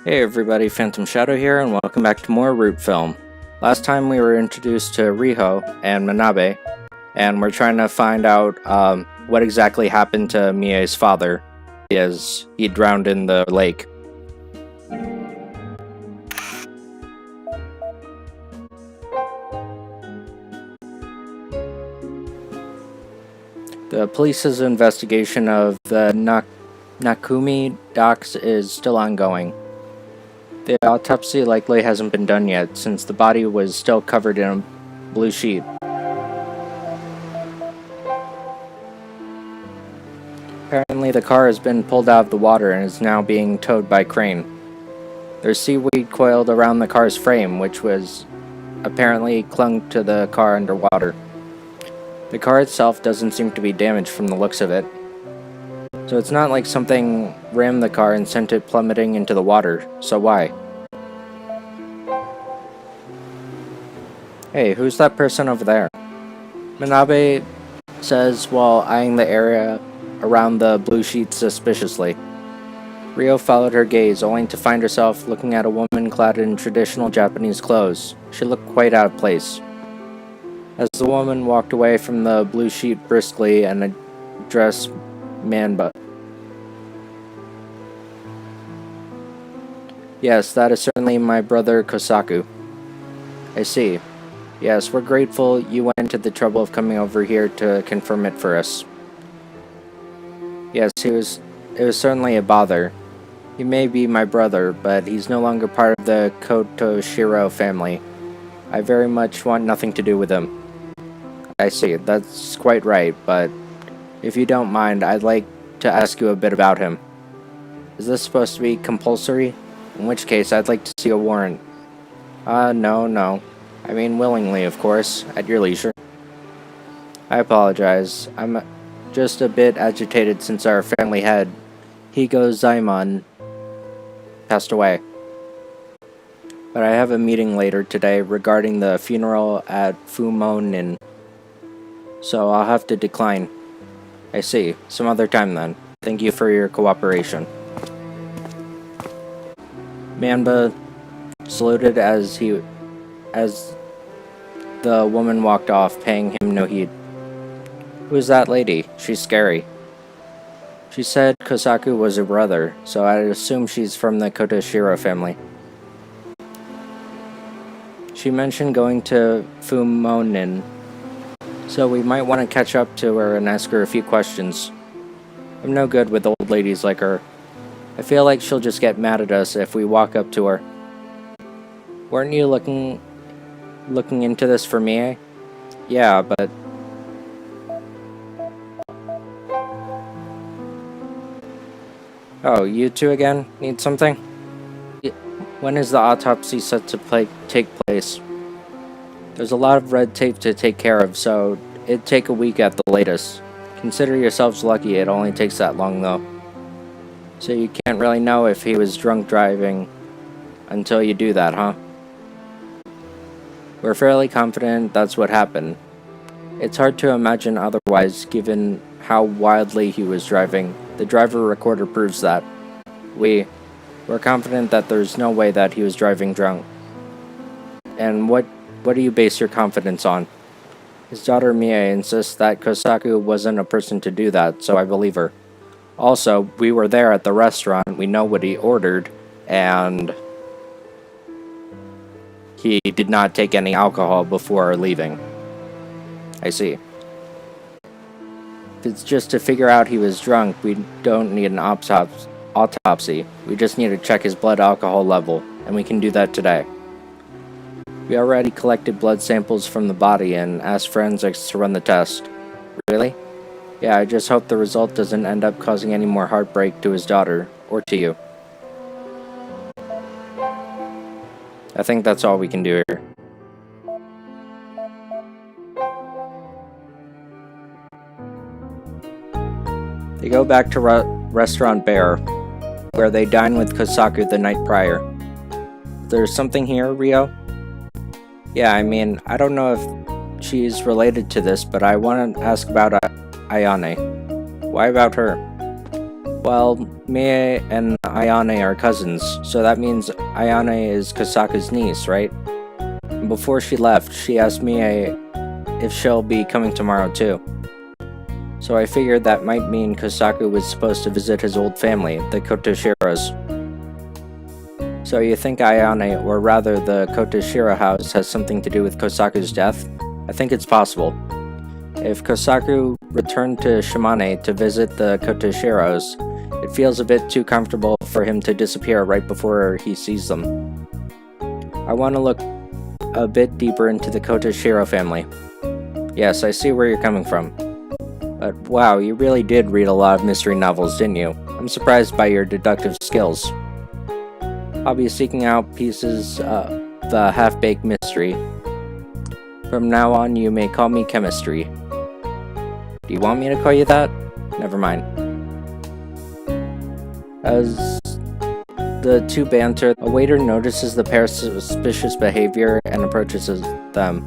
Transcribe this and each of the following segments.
Hey everybody, Phantom Shadow here, and welcome back to more Root Film. Last time we were introduced to Riho and Manabe, and we're trying to find out what exactly happened to Mie's father, as he drowned in the lake. The police's investigation of the Nakumi docks is still ongoing. The autopsy likely hasn't been done yet, since the body was still covered in a blue sheet. Apparently the car has been pulled out of the water and is now being towed by crane. There's seaweed coiled around the car's frame, which was apparently clung to the car underwater. The car itself doesn't seem to be damaged from the looks of it. So it's not like something rammed the car and sent it plummeting into the water, so why? Hey, who's that person over there? Manabe says while eyeing the area around the blue sheet suspiciously. Rio followed her gaze, only to find herself looking at a woman clad in traditional Japanese clothes. She looked quite out of place. As the woman walked away from the blue sheet briskly and addressed Manba. Yes, that is certainly my brother Kosaku. I see. Yes, we're grateful you went to the trouble of coming over here to confirm it for us. Yes, it was certainly a bother. He may be my brother, but he's no longer part of the Kotoshiro family. I very much want nothing to do with him. I see, that's quite right, but if you don't mind, I'd like to ask you a bit about him. Is this supposed to be compulsory? In which case, I'd like to see a warrant. No. I mean willingly, of course, at your leisure. I apologize. I'm just a bit agitated since our family head, Higo Zaimon, passed away. But I have a meeting later today regarding the funeral at Fumonin, so I'll have to decline. I see. Some other time then. Thank you for your cooperation. Manba saluted as the woman walked off, paying him no heed. Who is that lady? She's scary. She said Kosaku was her brother, so I'd assume she's from the Kotoshiro family. She mentioned going to Fumonin, so we might want to catch up to her and ask her a few questions. I'm no good with old ladies like her. I feel like she'll just get mad at us if we walk up to her. Weren't you looking into this for me, eh? Yeah, but... Oh, you two again? Need something? When is the autopsy set to take place? There's a lot of red tape to take care of, so it'd take a week at the latest. Consider yourselves lucky it only takes that long, though. So you can't really know if he was drunk driving until you do that, huh? We're fairly confident that's what happened. It's hard to imagine otherwise, given how wildly he was driving. The driver recorder proves that. We're confident that there's no way that he was driving drunk. And what do you base your confidence on? His daughter Mie insists that Kosaku wasn't a person to do that, so I believe her. Also, we were there at the restaurant, we know what he ordered, and he did not take any alcohol before leaving. I see. If it's just to figure out he was drunk, we don't need an autopsy. We just need to check his blood alcohol level, and we can do that today. We already collected blood samples from the body and asked forensics to run the test. Really? Yeah, I just hope the result doesn't end up causing any more heartbreak to his daughter, or to you. I think that's all we can do here. They go back to Restaurant Bear, where they dine with Kosaku the night prior. There's something here, Rio? Yeah, I mean, I don't know if she's related to this, but I want to ask about Ayane. Why about her? Well, Mie and Ayane are cousins, so that means Ayane is Kosaku's niece, right? And before she left, she asked me if she'll be coming tomorrow too. So I figured that might mean Kosaku was supposed to visit his old family, the Kotoshiros. So you think Ayane, or rather the Kotoshiro house, has something to do with Kosaku's death? I think it's possible. If Kosaku returned to Shimane to visit the Kotoshiros, it feels a bit too comfortable for him to disappear right before he sees them. I want to look a bit deeper into the Kotoshiro family. Yes, I see where you're coming from. But wow, you really did read a lot of mystery novels, didn't you? I'm surprised by your deductive skills. I'll be seeking out pieces of the half-baked mystery. From now on, you may call me Chemistry. Do you want me to call you that? Never mind. As the two banter, a waiter notices the pair's suspicious behavior and approaches them.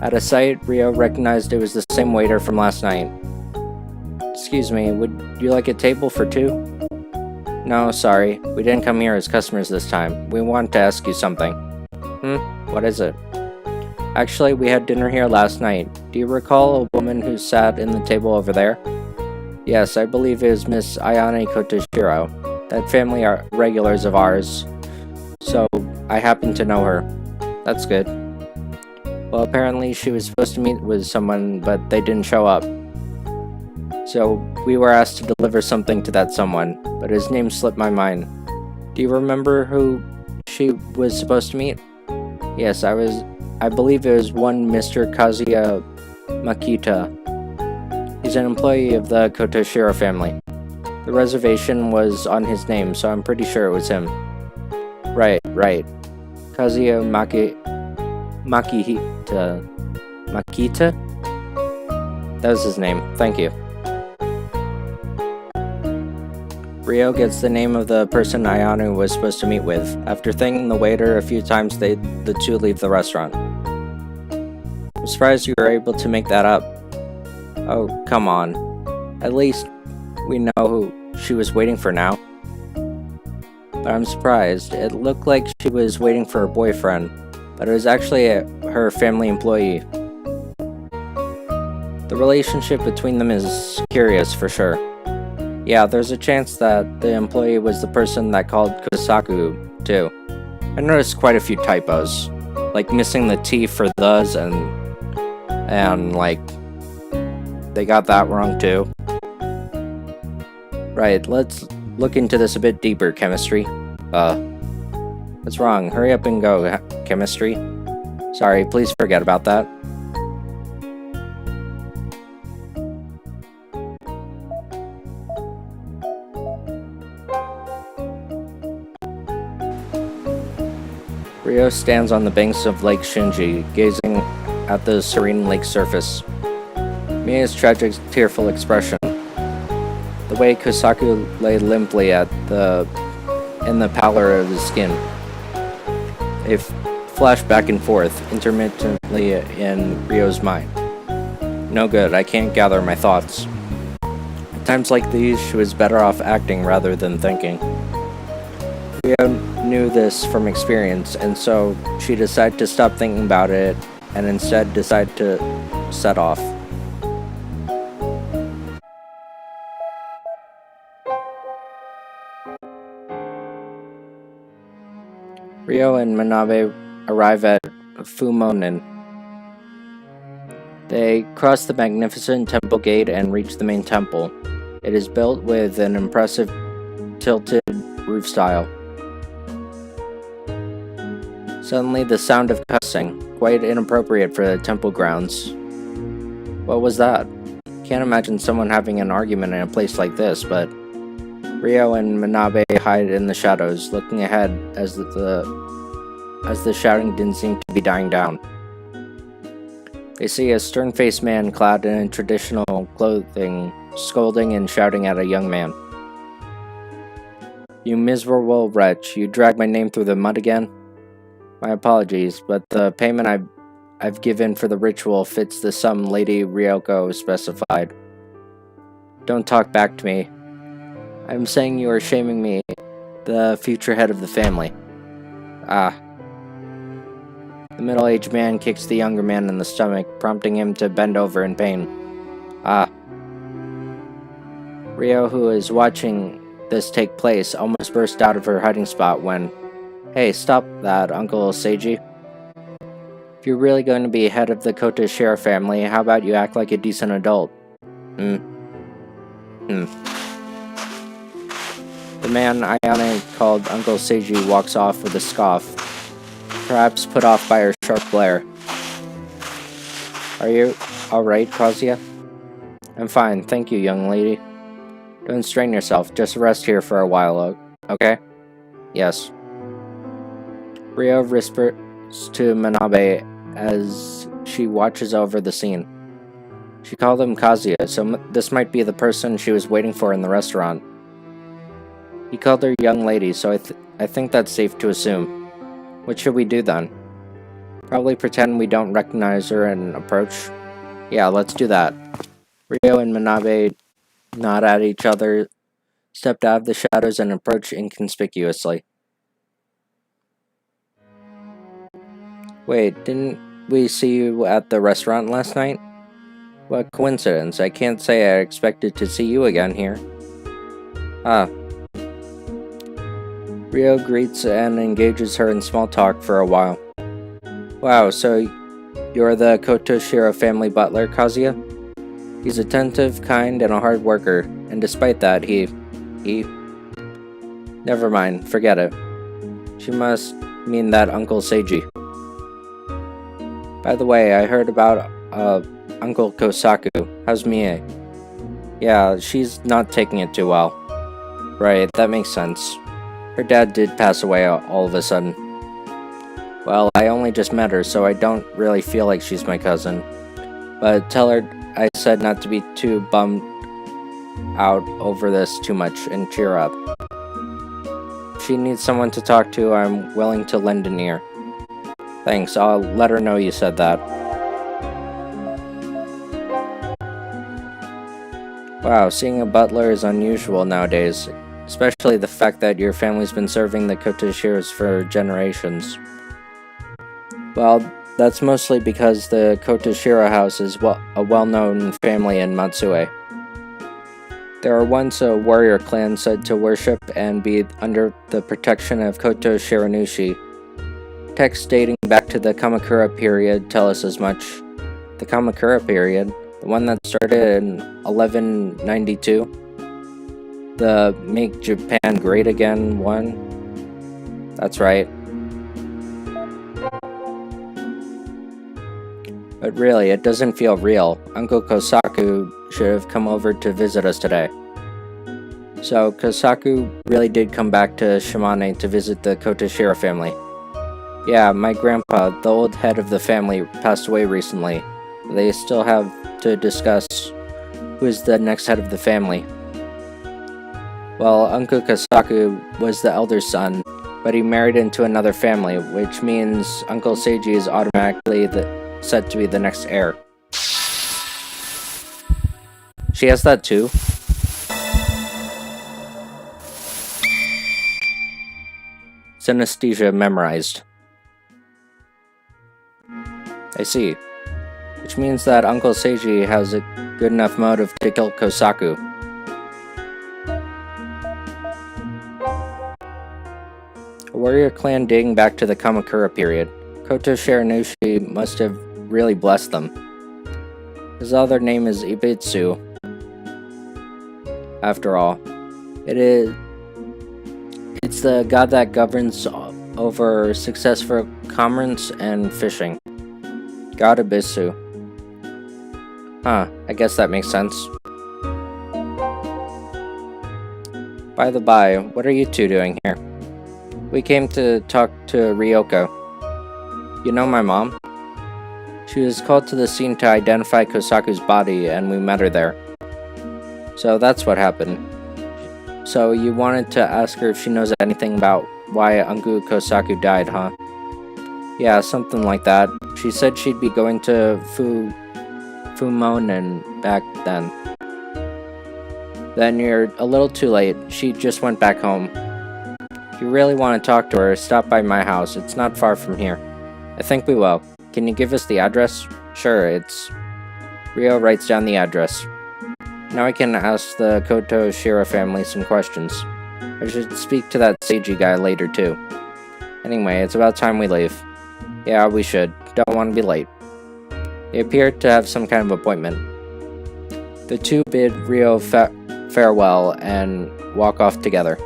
At a sight, Ryo recognized it was the same waiter from last night. Excuse me, would you like a table for two? No, sorry. We didn't come here as customers this time. We want to ask you something. What is it? Actually, we had dinner here last night. Do you recall a woman who sat in the table over there? Yes, I believe it was Miss Ayane Kotoshiro. That family are regulars of ours, so I happen to know her. That's good. Well, apparently she was supposed to meet with someone, but they didn't show up. So we were asked to deliver something to that someone, but his name slipped my mind. Do you remember who she was supposed to meet? Yes, I believe it was one Mr. Kazuya Makita. He's an employee of the Kotoshiro family. The reservation was on his name, so I'm pretty sure it was him. Right. Kazuya Makita? That was his name, thank you. Ryo gets the name of the person Ayane was supposed to meet with. After thanking the waiter a few times, the two leave the restaurant. I'm surprised you were able to make that up. Oh, come on. At least we know who she was waiting for now. But I'm surprised. It looked like she was waiting for her boyfriend, but it was actually her family employee. The relationship between them is curious for sure. Yeah, there's a chance that the employee was the person that called Kosaku, too. I noticed quite a few typos, like missing the T for thes and like, they got that wrong too. Right, let's look into this a bit deeper, Chemistry. What's wrong? Hurry up and go, Chemistry. Sorry, please forget about that. Ryo stands on the banks of Lake Shinji, gazing at the serene lake surface. Mia's tragic, tearful expression. The way Kosaku lay limply in the pallor of his skin. It flashed back and forth, intermittently in Ryo's mind. No good, I can't gather my thoughts. At times like these, she was better off acting rather than thinking. Ryo knew this from experience, and so she decided to stop thinking about it and instead decided to set off. Ryo and Manabe arrive at Fumonin. They cross the magnificent temple gate and reach the main temple. It is built with an impressive tilted roof style. Suddenly, the sound of cussing, quite inappropriate for the temple grounds. What was that? Can't imagine someone having an argument in a place like this, but Ryo and Manabe hide in the shadows, looking ahead as the shouting didn't seem to be dying down. They see a stern-faced man clad in traditional clothing, scolding and shouting at a young man. You miserable wretch, you dragged my name through the mud again? My apologies, but the payment I've given for the ritual fits the sum Lady Ryoko specified. Don't talk back to me. I'm saying you are shaming me, the future head of the family. Ah. The middle-aged man kicks the younger man in the stomach, prompting him to bend over in pain. Ah. Rio, who is watching this take place, almost burst out of her hiding spot when, "Hey, stop that, Uncle Seiji. If you're really going to be head of the Kotoshira family, how about you act like a decent adult?" The man Ayane called Uncle Seiji walks off with a scoff, perhaps put off by her sharp glare. "Are you alright, Kazuya?" "I'm fine, thank you, young lady. Don't strain yourself, just rest here for a while, okay?" "Yes." Rio whispers to Manabe as she watches over the scene. She called him Kazuya, so this might be the person she was waiting for in the restaurant. He called her young lady, so I think that's safe to assume. What should we do then? Probably pretend we don't recognize her and approach? Yeah, let's do that. Rio and Manabe nod at each other, stepped out of the shadows, and approached inconspicuously. Wait, didn't we see you at the restaurant last night? What coincidence, I can't say I expected to see you again here. Ah. Rio greets and engages her in small talk for a while. Wow, so you're the Kotoshira family butler, Kazuya? He's attentive, kind, and a hard worker, and despite that, he... Never mind, forget it. She must mean that Uncle Seiji. By the way, I heard about, Uncle Kosaku. How's Mie? Yeah, she's not taking it too well. Right, that makes sense. Her dad did pass away all of a sudden. Well, I only just met her, so I don't really feel like she's my cousin. But tell her I said not to be too bummed out over this too much and cheer up. If she needs someone to talk to, I'm willing to lend an ear. Thanks, I'll let her know you said that. Wow, seeing a butler is unusual nowadays, especially the fact that your family's been serving the Kotoshiras for generations. Well, that's mostly because the Kotoshira house is a well-known family in Matsue. They were once a warrior clan said to worship and be under the protection of Koto Shiranushi. Texts dating back to the Kamakura period tell us as much. The Kamakura period, the one that started in 1192? The Make Japan Great Again one? That's right. But really, it doesn't feel real. Uncle Kosaku should have come over to visit us today. So, Kosaku really did come back to Shimane to visit the Kotoshira family. Yeah, my grandpa, the old head of the family, passed away recently. They still have to discuss who is the next head of the family. Well, Uncle Kosaku was the elder son, but he married into another family, which means Uncle Seiji is automatically set to be the next heir. She has that too? Synesthesia memorized. I see. Which means that Uncle Seiji has a good enough motive to kill Kosaku. A warrior clan dating back to the Kamakura period. Koto Shiranushi must have really blessed them. His other name is Ibitsu. After all, it's the god that governs over successful commerce and fishing. God Ibitsu. Huh, I guess that makes sense. By the by, what are you two doing here? We came to talk to Ryoko. You know my mom? She was called to the scene to identify Kosaku's body, and we met her there. So that's what happened. So you wanted to ask her if she knows anything about why Uncle Kosaku died, huh? Yeah, something like that. She said she'd be going to Fumonen back then. Then you're a little too late. She just went back home. If you really want to talk to her, stop by my house. It's not far from here. I think we will. Can you give us the address? Sure, it's... Ryo writes down the address. Now I can ask the Koto Shiro family some questions. I should speak to that Seiji guy later too. Anyway, it's about time we leave. Yeah, we should. Don't want to be late. They appear to have some kind of appointment. The two bid Ryo farewell and walk off together.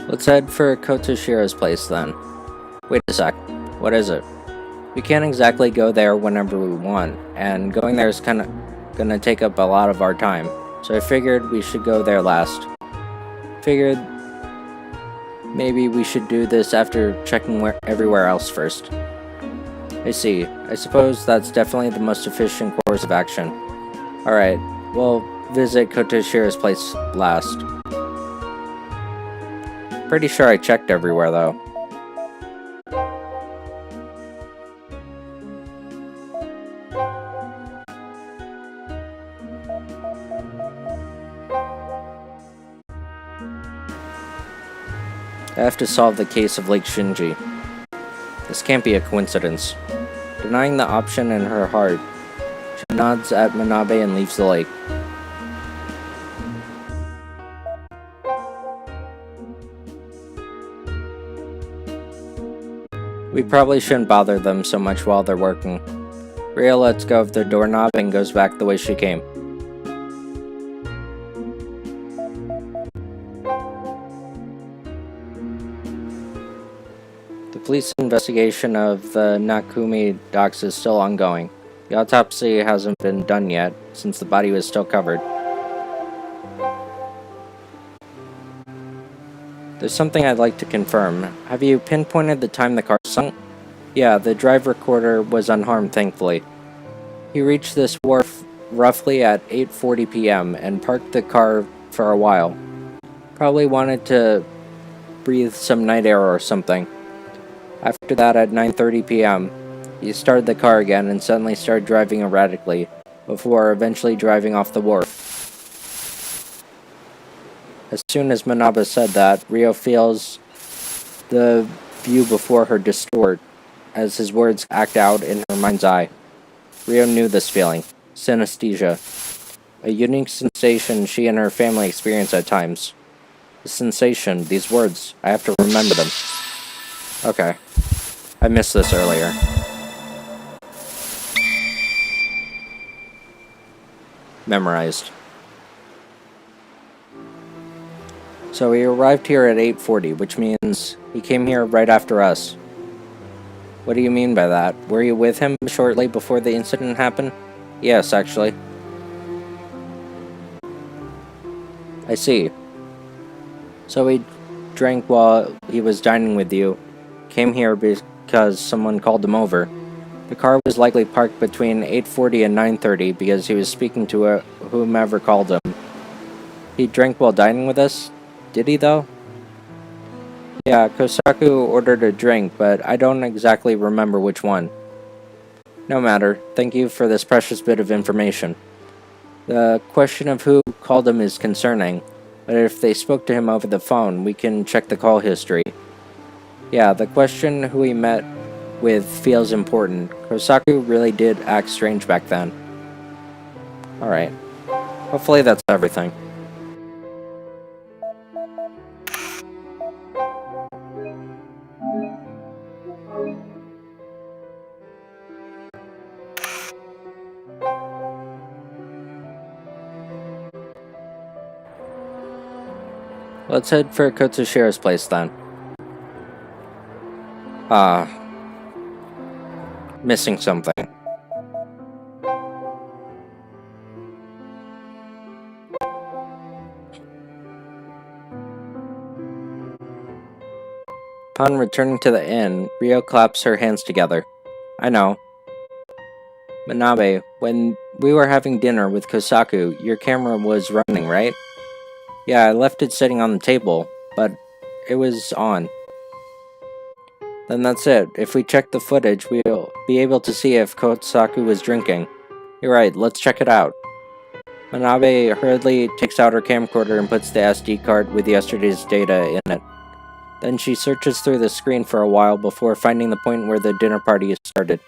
Let's head for Koto Shiro's place then. Wait a sec. What is it? We can't exactly go there whenever we want, and going there is gonna take up a lot of our time, so I figured we should go there last. Figured maybe we should do this after checking everywhere else first. I see. I suppose that's definitely the most efficient course of action. Alright, we'll visit Koto Shiro's place last. Pretty sure I checked everywhere though. I have to solve the case of Lake Shinji. This can't be a coincidence. Denying the option in her heart, she nods at Manabe and leaves the lake. We probably shouldn't bother them so much while they're working. Ryo lets go of the doorknob and goes back the way she came. The police investigation of the Nakumi docks is still ongoing. The autopsy hasn't been done yet, since the body was still covered. There's something I'd like to confirm. Have you pinpointed the time the car sunk? Yeah, the drive recorder was unharmed, thankfully. He reached this wharf roughly at 8:40 p.m. and parked the car for a while. Probably wanted to breathe some night air or something. After that, at 9:30 p.m., he started the car again and suddenly started driving erratically, before eventually driving off the wharf. As soon as Manabe said that, Ryo feels the view before her distort as his words act out in her mind's eye. Ryo knew this feeling. Synesthesia. A unique sensation she and her family experience at times. The sensation, these words, I have to remember them. Okay. I missed this earlier. Memorized. So he arrived here at 8:40, which means he came here right after us. What do you mean by that? Were you with him shortly before the incident happened? Yes, actually. I see. So he drank while he was dining with you, came here because someone called him over. The car was likely parked between 8:40 and 9:30 because he was speaking to whomever called him. He drank while dining with us? Did he, though? Yeah, Kosaku ordered a drink, but I don't exactly remember which one. No matter. Thank you for this precious bit of information. The question of who called him is concerning, but if they spoke to him over the phone, we can check the call history. Yeah, the question who he met with feels important. Kosaku really did act strange back then. Alright. Hopefully that's everything. Let's head for Koto Shiro's place then. Missing something. Upon returning to the inn, Ryo claps her hands together. I know. Manabe, when we were having dinner with Kosaku, your camera was running, right? Yeah, I left it sitting on the table. but it was on. Then that's it. If we check the footage, we'll be able to see if Kosaku was drinking. You're right, let's check it out. Manabe hurriedly takes out her camcorder and puts the SD card with yesterday's data in it. Then she searches through the screen for a while before finding the point where the dinner party is started.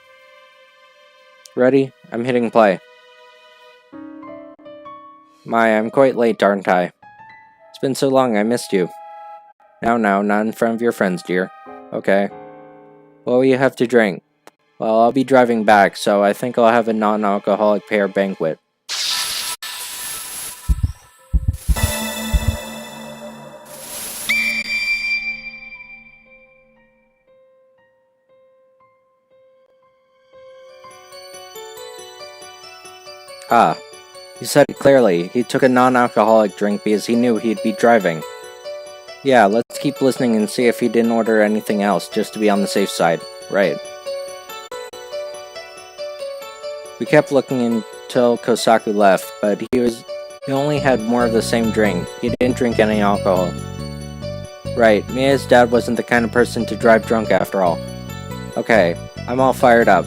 Ready? I'm hitting play. My, I'm quite late, aren't I? It's been so long, I missed you. Now, not in front of your friends, dear. Okay. What will you have to drink? Well, I'll be driving back, so I think I'll have a non-alcoholic pear banquet. Ah, he said it clearly. He took a non-alcoholic drink because he knew he'd be driving. Yeah, let's keep listening and see if he didn't order anything else, just to be on the safe side. Right. We kept looking until Kosaku left, but he only had more of the same drink. He didn't drink any alcohol. Right, Mia's dad wasn't the kind of person to drive drunk after all. Okay, I'm all fired up.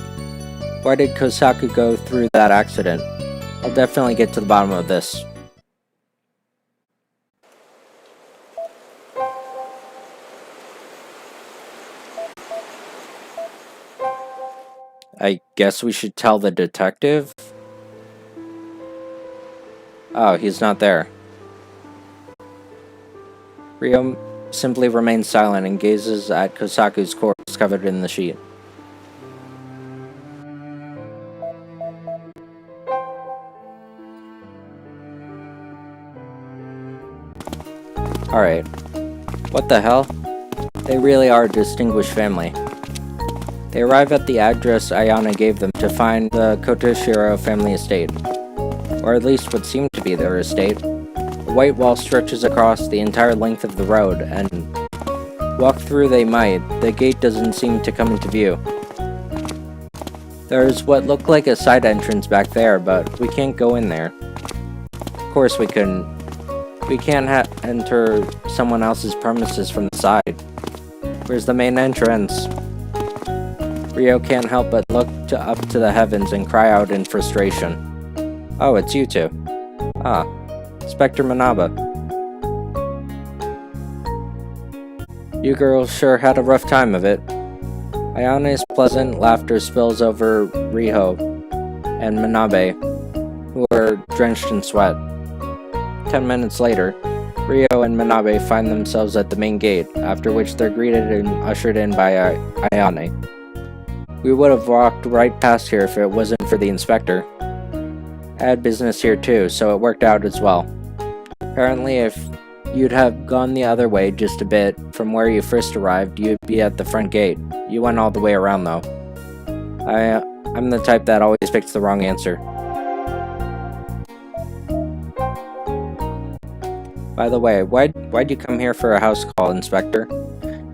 Why did Kosaku go through that accident? I'll definitely get to the bottom of this. I guess we should tell the detective? Oh, he's not there. Ryo simply remains silent and gazes at Kosaku's corpse covered in the sheet. Alright. What the hell? They really are a distinguished family. They arrive at the address Ayane gave them to find the Kotoshiro family estate. Or at least what seemed to be their estate. A white wall stretches across the entire length of the road, and walk through they might, the gate doesn't seem to come into view. There's what looked like a side entrance back there, but we can't go in there. Of course we couldn't. We can't enter someone else's premises from the side. Where's the main entrance? Ryo can't help but look up to the heavens and cry out in frustration. Oh, it's you two. Ah, Inspector Manabe. You girls sure had a rough time of it. Ayane's pleasant laughter spills over Ryo and Manabe, who are drenched in sweat. 10 minutes later, Ryo and Manabe find themselves at the main gate, after which they're greeted and ushered in by Ayane. We would have walked right past here if it wasn't for the inspector. I had business here too, so it worked out as well. Apparently, if you'd have gone the other way just a bit from where you first arrived, you'd be at the front gate. You went all the way around though. I'm the type that always picks the wrong answer. By the way, why'd you come here for a house call, Inspector?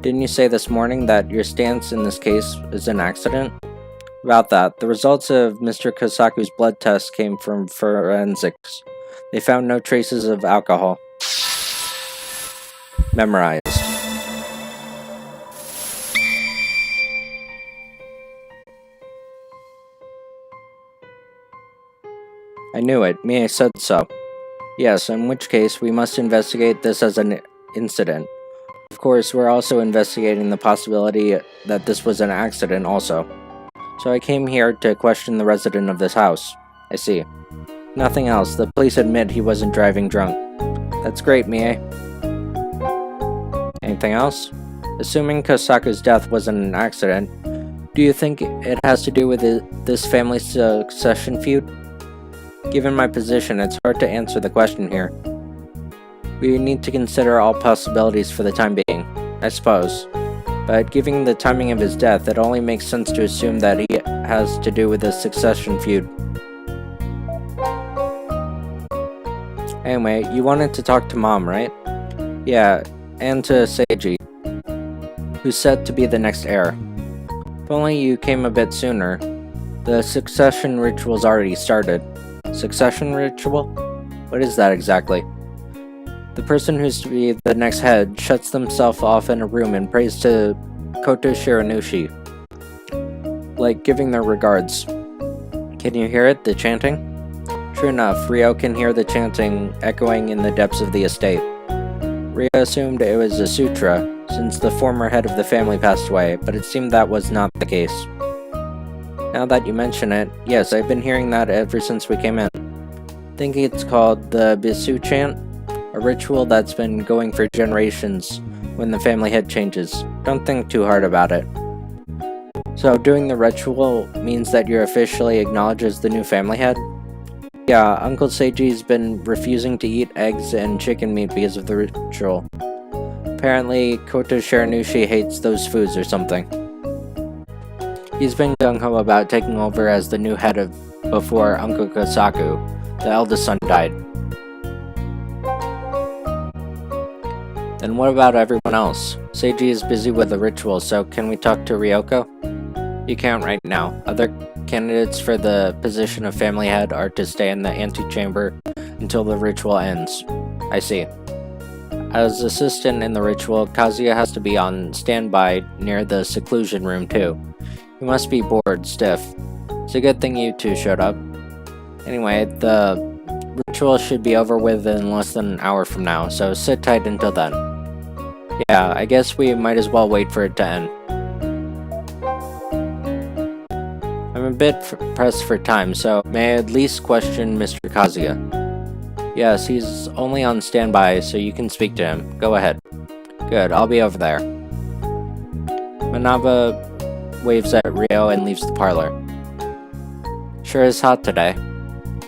Didn't you say this morning that your stance in this case is an accident? About that, the results of Mr. Kosaku's blood test came from forensics. They found no traces of alcohol. Memorized. I knew it. Mie said so. Yes, in which case we must investigate this as an incident. Of course, we're also investigating the possibility that this was an accident also. So I came here to question the resident of this house. I see. Nothing else. The police admit he wasn't driving drunk. That's great, Mie. Anything else? Assuming Kosaku's death wasn't an accident, do you think it has to do with this family's succession feud? Given my position, it's hard to answer the question here. We need to consider all possibilities for the time being, I suppose. But given the timing of his death, it only makes sense to assume that he has to do with the succession feud. Anyway, you wanted to talk to Mom, right? Yeah, and to Seiji, who's said to be the next heir. If only you came a bit sooner. The succession ritual's already started. Succession ritual? What is that exactly? The person who's to be the next head shuts themselves off in a room and prays to Koto Shiranushi, like giving their regards. Can you hear it, the chanting? True enough, Ryo can hear the chanting echoing in the depths of the estate. Ryo assumed it was a sutra, since the former head of the family passed away, but it seemed that was not the case. Now that you mention it, yes, I've been hearing that ever since we came in. I think it's called the Bisu chant, a ritual that's been going for generations when the family head changes. Don't think too hard about it. So doing the ritual means that you're officially acknowledged as the new family head? Yeah, Uncle Seiji's been refusing to eat eggs and chicken meat because of the ritual. Apparently, Koto Shiranushi hates those foods or something. He's been gung-ho about taking over as the new head before Uncle Kosaku, the eldest son, died. Then what about everyone else? Seiji is busy with the ritual, so can we talk to Ryoko? You can't right now. Other candidates for the position of family head are to stay in the antechamber until the ritual ends. I see. As assistant in the ritual, Kazuya has to be on standby near the seclusion room too. He must be bored stiff. It's a good thing you two showed up. Anyway, the ritual should be over with in less than an hour from now, so sit tight until then. Yeah, I guess we might as well wait for it to end. I'm a bit pressed for time, so may I at least question Mr. Kazuya? Yes, he's only on standby, so you can speak to him. Go ahead. Good, I'll be over there. Manaba waves at Ryo and leaves the parlor. Sure is hot today.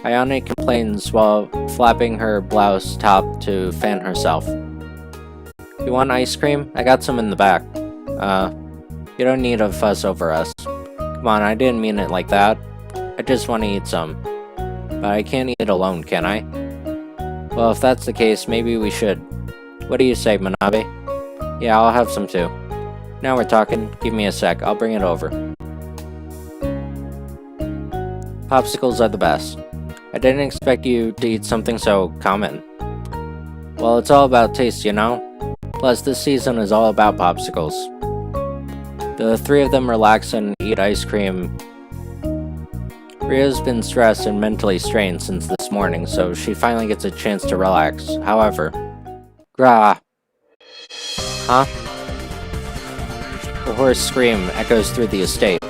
Ayane complains while flapping her blouse top to fan herself. You want ice cream? I got some in the back. You don't need to fuss over us. Come on, I didn't mean it like that. I just want to eat some. But I can't eat alone, can I? Well, if that's the case, maybe we should. What do you say, Manabe? Yeah, I'll have some too. Now we're talking. Give me a sec, I'll bring it over. Popsicles are the best. I didn't expect you to eat something so common. Well, it's all about taste, you know? Plus, this season is all about popsicles. The three of them relax and eat ice cream. Ryo's been stressed and mentally strained since this morning, so she finally gets a chance to relax. However... Grah! Huh? A hoarse scream echoes through the estate.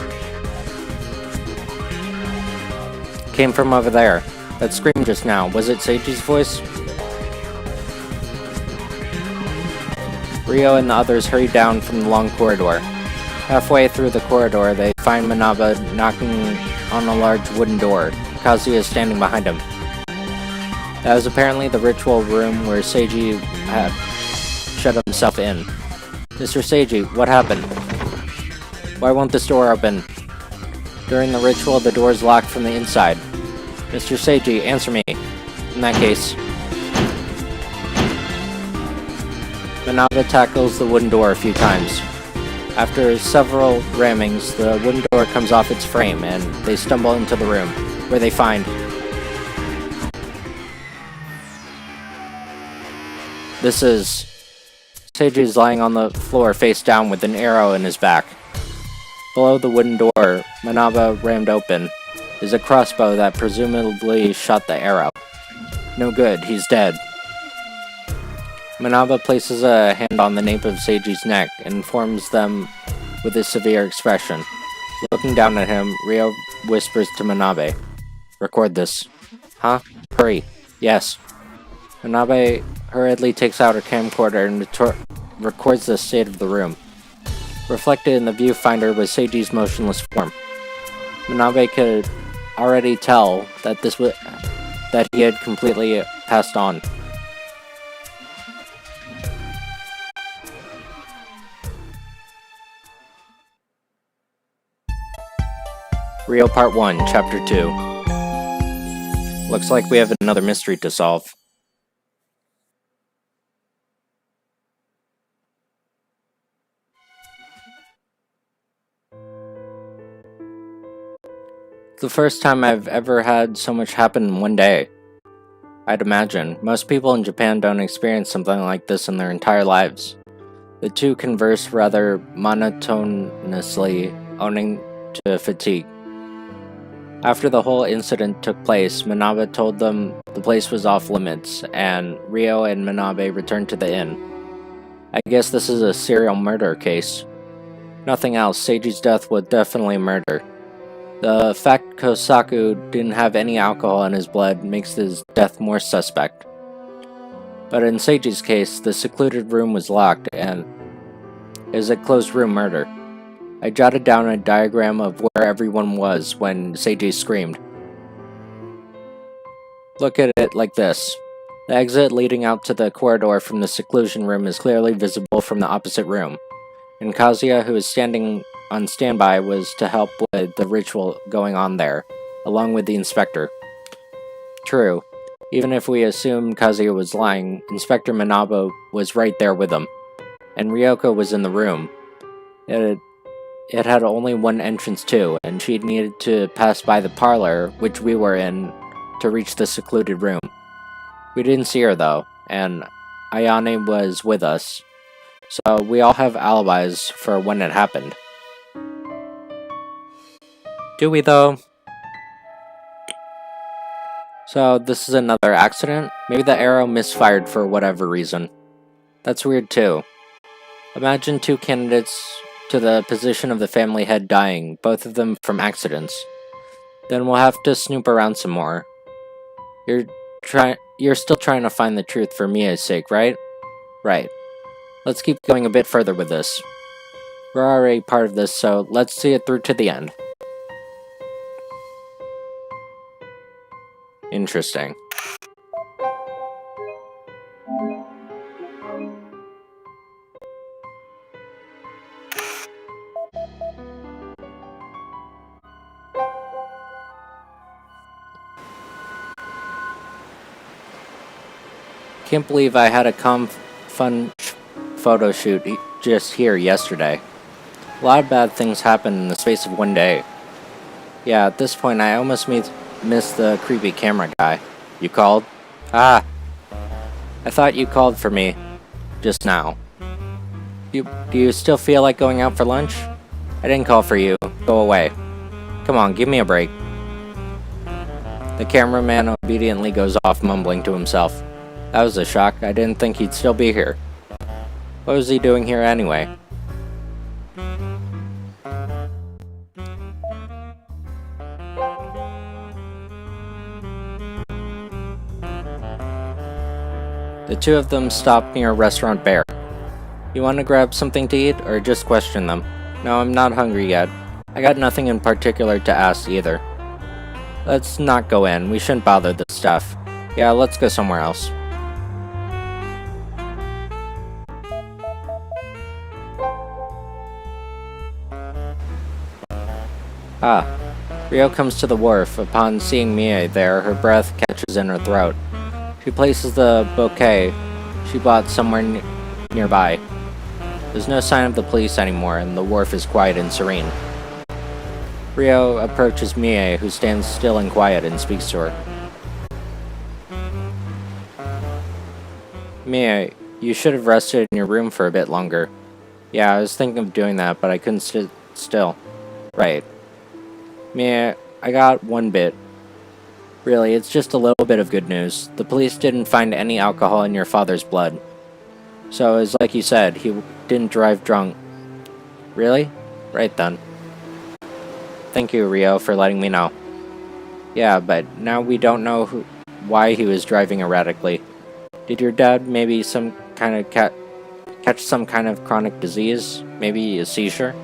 Came from over there. That scream just now, was it Seiji's voice? Ryo and the others hurry down from the long corridor. Halfway through the corridor, they find Manaba knocking on a large wooden door. Kazuya is standing behind him. That was apparently the ritual room where Seiji had shut himself in. Mr. Seiji, what happened? Why won't this door open? During the ritual, the door is locked from the inside. Mr. Seiji, answer me. In that case... Manaba tackles the wooden door a few times. After several rammings, the wooden door comes off its frame, and they stumble into the room, where they find... This is... Seiji is lying on the floor face down with an arrow in his back. Below the wooden door, Manaba rammed open, is a crossbow that presumably shot the arrow. No good, he's dead. Manaba places a hand on the nape of Seiji's neck and informs them with a severe expression. Looking down at him, Ryo whispers to Manabe, "Record this." Huh? Hurry. Yes. Manabe hurriedly takes out her camcorder and records the state of the room. Reflected in the viewfinder was Seiji's motionless form. Manabe could already tell that that he had completely passed on. Ryo Part 1, Chapter 2. Looks like we have another mystery to solve. It's the first time I've ever had so much happen in one day. I'd imagine. Most people in Japan don't experience something like this in their entire lives. The two converse rather monotonously, owing to fatigue. After the whole incident took place, Manabe told them the place was off limits, and Ryo and Manabe returned to the inn. I guess this is a serial murder case. Nothing else, Seiji's death was definitely murder. The fact Kosaku didn't have any alcohol in his blood makes his death more suspect. But in Seiji's case, the secluded room was locked and is a closed room murder. I jotted down a diagram of where everyone was when Seiji screamed. Look at it like this. The exit leading out to the corridor from the seclusion room is clearly visible from the opposite room, and Kazuya, who is standing on standby, was to help with the ritual going on there, along with the inspector. True. Even if we assumed Kazuya was lying, Inspector Manabe was right there with him, and Ryoko was in the room. It had only one entrance too, and she needed to pass by the parlor, which we were in, to reach the secluded room. We didn't see her though, and Ayane was with us, so we all have alibis for when it happened. Do we though? So this is another accident? Maybe the arrow misfired for whatever reason. That's weird too. Imagine two candidates to the position of the family head dying, both of them from accidents. Then we'll have to snoop around some more. You're still trying to find the truth for Mia's sake, right? Right. Let's keep going a bit further with this. We're already part of this, so let's see it through to the end. Interesting. Can't believe I had a fun photo shoot just here yesterday. A lot of bad things happened in the space of one day. Yeah, at this point I almost missed the creepy camera guy. You called? Ah! I thought you called for me just now. Do you still feel like going out for lunch? I didn't call for you. Go away. Come on, give me a break. The cameraman obediently goes off, mumbling to himself. That was a shock. I didn't think he'd still be here. What was he doing here anyway? The two of them stopped near Restaurant Bear. You want to grab something to eat, or just question them? No, I'm not hungry yet. I got nothing in particular to ask either. Let's not go in. We shouldn't bother the staff. Yeah, let's go somewhere else. Ah. Ryo comes to the wharf. Upon seeing Mie there, her breath catches in her throat. She places the bouquet she bought somewhere nearby. There's no sign of the police anymore, and the wharf is quiet and serene. Ryo approaches Mie, who stands still and quiet, and speaks to her. Mie, you should have rested in your room for a bit longer. Yeah, I was thinking of doing that, but I couldn't sit still. Right. Mie, I got one bit. Really, it's just a little bit of good news. The police didn't find any alcohol in your father's blood. So, it's like you said, he didn't drive drunk. Really? Right then. Thank you, Ryo, for letting me know. Yeah, but now we don't know why he was driving erratically. Did your dad maybe catch some kind of chronic disease? Maybe a seizure?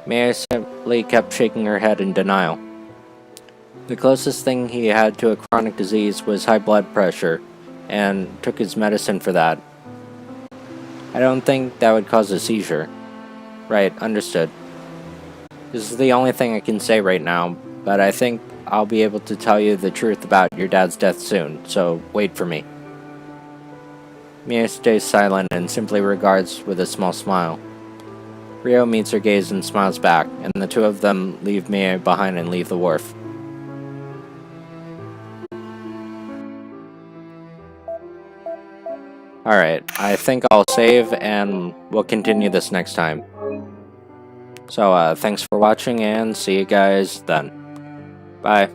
Mie simply kept shaking her head in denial. The closest thing he had to a chronic disease was high blood pressure, and took his medicine for that. I don't think that would cause a seizure. Right, understood. This is the only thing I can say right now, but I think I'll be able to tell you the truth about your dad's death soon, so wait for me. Mie stays silent and simply regards with a small smile. Ryo meets her gaze and smiles back, and the two of them leave Mie behind and leave the wharf. Alright, I think I'll save and we'll continue this next time. So, thanks for watching and see you guys then. Bye.